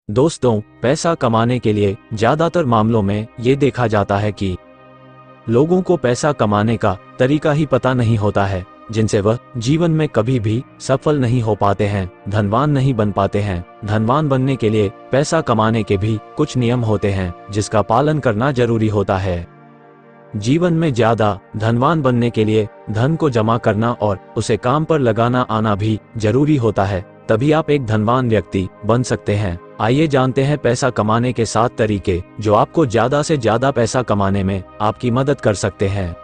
दोस्तों, पैसा कमाने के लिए ज्यादातर मामलों में ये देखा जाता है कि लोगों को पैसा कमाने का तरीका ही पता नहीं होता है, जिनसे वह जीवन में कभी भी सफल नहीं हो पाते हैं, धनवान नहीं बन पाते हैं। धनवान बनने के लिए पैसा कमाने के भी कुछ नियम होते हैं, जिसका पालन करना जरूरी होता है। जीवन में ज्यादा धनवान बनने के लिए धन को जमा करना और उसे काम पर लगाना आना भी जरूरी होता है, तभी आप एक धनवान व्यक्ति बन सकते हैं। आइए जानते हैं पैसा कमाने के 7 तरीके जो आपको ज्यादा से ज्यादा पैसा कमाने में आपकी मदद कर सकते हैं।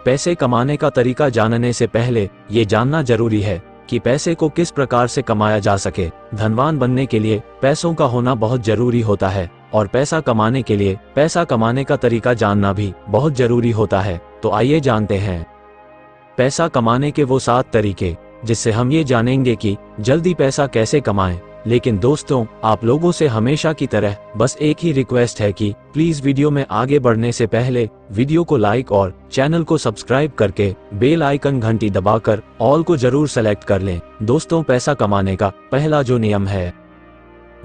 पैसे कमाने का तरीका जानने से पहले ये जानना जरूरी है कि पैसे को किस प्रकार से कमाया जा सके। धनवान बनने के लिए पैसों का होना बहुत जरूरी होता है और पैसा कमाने के लिए पैसा कमाने का तरीका जानना भी बहुत जरूरी होता है। तो आइए जानते हैं पैसा कमाने के वो 7 तरीके, जिससे हम ये जानेंगे कि जल्दी पैसा कैसे कमाएं। लेकिन दोस्तों, आप लोगों से हमेशा की तरह बस एक ही रिक्वेस्ट है कि प्लीज वीडियो में आगे बढ़ने से पहले वीडियो को लाइक और चैनल को सब्सक्राइब करके बेल आइकन घंटी दबाकर ऑल को जरूर सेलेक्ट कर लें। दोस्तों, पैसा कमाने का पहला जो नियम है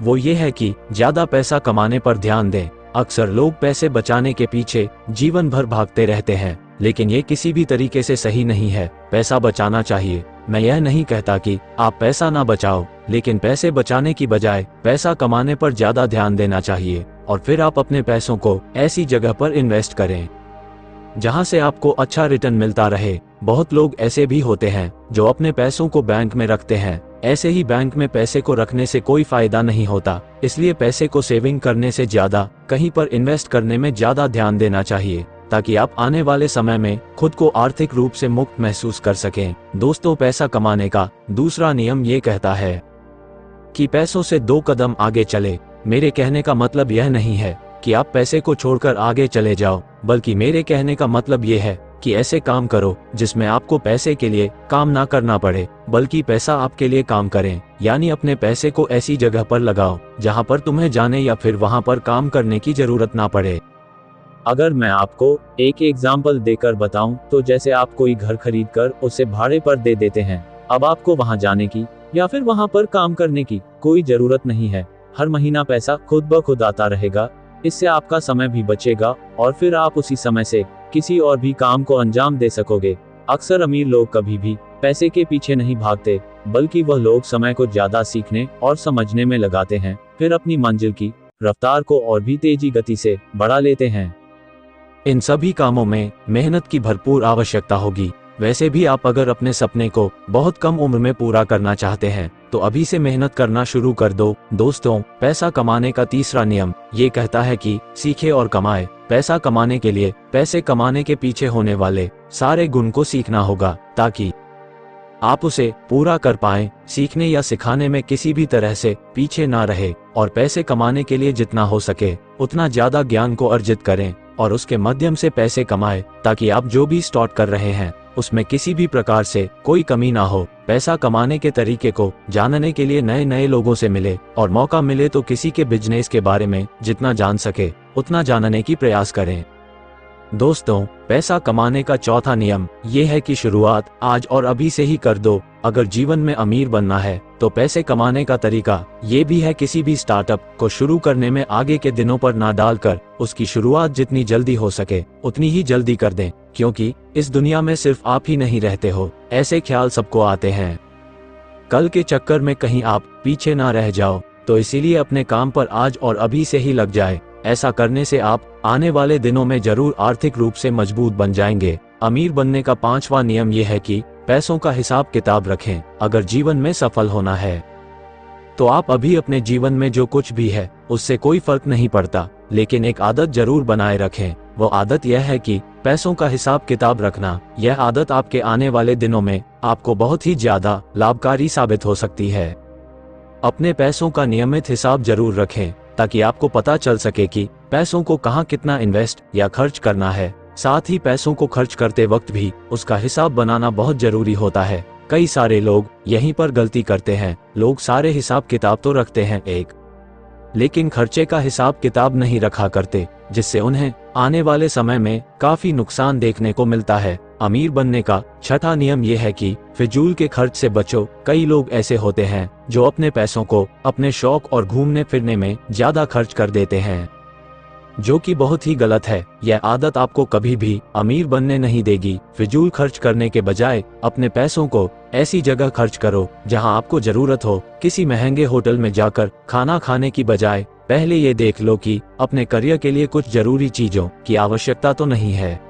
वो ये है कि ज्यादा पैसा कमाने पर ध्यान दें। अक्सर लोग पैसे बचाने के पीछे जीवन भर भागते रहते हैं, लेकिन ये किसी भी तरीके से सही नहीं है। पैसा बचाना चाहिए। मैं यह नहीं कहता कि आप पैसा ना बचाओ, लेकिन पैसे बचाने की बजाय पैसा कमाने पर ज्यादा ध्यान देना चाहिए और फिर आप अपने पैसों को ऐसी जगह पर इन्वेस्ट करें जहां से आपको अच्छा रिटर्न मिलता रहे। बहुत लोग ऐसे भी होते हैं जो अपने पैसों को बैंक में रखते हैं। ऐसे ही बैंक में पैसे को रखने से कोई फायदा नहीं होता, इसलिए पैसे को सेविंग करने से ज्यादा कहीं पर इन्वेस्ट करने में ज्यादा ध्यान देना चाहिए, ताकि आप आने वाले समय में खुद को आर्थिक रूप से मुक्त महसूस कर सकें। दोस्तों, पैसा कमाने का दूसरा नियम ये कहता है कि पैसों से 2 कदम आगे चले। मेरे कहने का मतलब यह नहीं है कि आप पैसे को छोड़कर आगे चले जाओ, बल्कि मेरे कहने का मतलब ये है कि ऐसे काम करो जिसमें आपको पैसे के लिए काम ना करना पड़े, बल्कि पैसा आपके लिए काम करें। यानी अपने पैसे को ऐसी जगह पर लगाओ जहां पर तुम्हें जाने या फिर वहां पर काम करने की जरूरत ना पड़े। अगर मैं आपको एक एग्जाम्पल देकर बताऊं, तो जैसे आप कोई घर खरीद कर उसे भाड़े पर दे देते हैं। अब आपको वहां जाने की या फिर वहां पर काम करने की कोई जरूरत नहीं है। हर महीना पैसा खुद ब खुद आता रहेगा। इससे आपका समय भी बचेगा और फिर आप उसी समय से किसी और भी काम को अंजाम दे सकोगे। अक्सर अमीर लोग कभी भी पैसे के पीछे नहीं भागते, बल्कि वह लोग समय को ज्यादा सीखने और समझने में लगाते हैं, फिर अपनी मंजिल की रफ्तार को और भी तेजी गति से बढ़ा लेते हैं। इन सभी कामों में मेहनत की भरपूर आवश्यकता होगी। वैसे भी आप अगर अपने सपने को बहुत कम उम्र में पूरा करना चाहते हैं, तो अभी से मेहनत करना शुरू कर दो। दोस्तों, पैसा कमाने का तीसरा नियम ये कहता है कि सीखे और कमाए। पैसा कमाने के लिए पैसे कमाने के पीछे होने वाले सारे गुण को सीखना होगा, ताकि आप उसे पूरा कर पाएं। सीखने या सिखाने में किसी भी तरह से पीछे ना रहे और पैसे कमाने के लिए जितना हो सके उतना ज्यादा ज्ञान को अर्जित करें और उसके माध्यम से पैसे कमाएं, ताकि आप जो भी स्टार्ट कर रहे हैं उसमें किसी भी प्रकार से कोई कमी ना हो। पैसा कमाने के तरीके को जानने के लिए नए नए लोगों से मिले और मौका मिले तो किसी के बिजनेस के बारे में जितना जान सके उतना जानने की प्रयास करें। दोस्तों, पैसा कमाने का चौथा नियम ये है कि शुरुआत आज और अभी से ही कर दो। अगर जीवन में अमीर बनना है तो पैसे कमाने का तरीका ये भी है किसी भी स्टार्टअप को शुरू करने में आगे के दिनों पर ना डालकर उसकी शुरुआत जितनी जल्दी हो सके उतनी ही जल्दी कर दें, क्योंकि इस दुनिया में सिर्फ आप ही नहीं रहते हो। ऐसे ख्याल सबको आते हैं। कल के चक्कर में कहीं आप पीछे ना रह जाओ, तो इसीलिए अपने काम पर आज और अभी से ही लग जाए। ऐसा करने से आप आने वाले दिनों में जरूर आर्थिक रूप से मजबूत बन जाएंगे। अमीर बनने का 5वां नियम यह है कि पैसों का हिसाब किताब रखें। अगर जीवन में सफल होना है तो आप अभी अपने जीवन में जो कुछ भी है उससे कोई फर्क नहीं पड़ता, लेकिन एक आदत जरूर बनाए रखें। वो आदत यह है कि पैसों का हिसाब किताब रखना। यह आदत आपके आने वाले दिनों में आपको बहुत ही ज्यादा लाभकारी साबित हो सकती है। अपने पैसों का नियमित हिसाब जरूर रखें, ताकि आपको पता चल सके कि पैसों को कहां कितना इन्वेस्ट या खर्च करना है। साथ ही पैसों को खर्च करते वक्त भी उसका हिसाब बनाना बहुत जरूरी होता है। कई सारे लोग यहीं पर गलती करते हैं। लोग सारे हिसाब किताब तो रखते हैं लेकिन खर्चे का हिसाब किताब नहीं रखा करते, जिससे उन्हें आने वाले समय में काफी नुकसान देखने को मिलता है। अमीर बनने का छठा नियम यह है कि फिजूल के खर्च से बचो। कई लोग ऐसे होते हैं जो अपने पैसों को अपने शौक और घूमने फिरने में ज्यादा खर्च कर देते हैं, जो कि बहुत ही गलत है। यह आदत आपको कभी भी अमीर बनने नहीं देगी। फिजूल खर्च करने के बजाय अपने पैसों को ऐसी जगह खर्च करो जहां आपको जरूरत हो। किसी महंगे होटल में जाकर खाना खाने की बजाय पहले ये देख लो कि अपने करियर के लिए कुछ जरूरी चीजों की आवश्यकता तो नहीं है।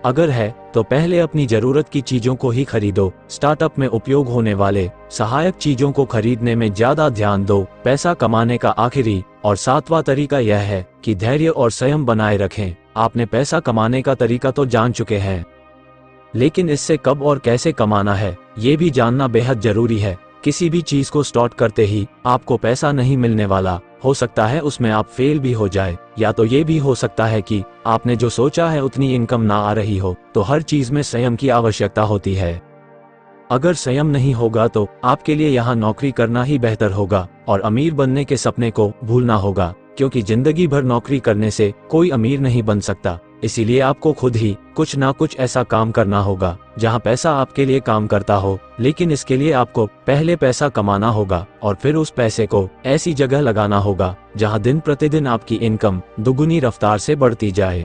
अगर है तो पहले अपनी जरूरत की चीजों को ही खरीदो। स्टार्टअप में उपयोग होने वाले सहायक चीजों को खरीदने में ज्यादा ध्यान दो। पैसा कमाने का आखिरी और सातवां तरीका यह है कि धैर्य और संयम बनाए रखें। आपने पैसा कमाने का तरीका तो जान चुके हैं, लेकिन इससे कब और कैसे कमाना है ये भी जानना बेहद जरूरी है। किसी भी चीज को स्टार्ट करते ही आपको पैसा नहीं मिलने वाला। हो सकता है उसमें आप फेल भी हो जाए, या तो ये भी हो सकता है कि आपने जो सोचा है उतनी इनकम ना आ रही हो। तो हर चीज में संयम की आवश्यकता होती है। अगर संयम नहीं होगा तो आपके लिए यहाँ नौकरी करना ही बेहतर होगा और अमीर बनने के सपने को भूलना होगा, क्योंकि जिंदगी भर नौकरी करने से कोई अमीर नहीं बन सकता। इसीलिए आपको खुद ही कुछ ना कुछ ऐसा काम करना होगा जहां पैसा आपके लिए काम करता हो। लेकिन इसके लिए आपको पहले पैसा कमाना होगा और फिर उस पैसे को ऐसी जगह लगाना होगा जहां दिन प्रतिदिन आपकी इनकम दुगुनी रफ्तार से बढ़ती जाए।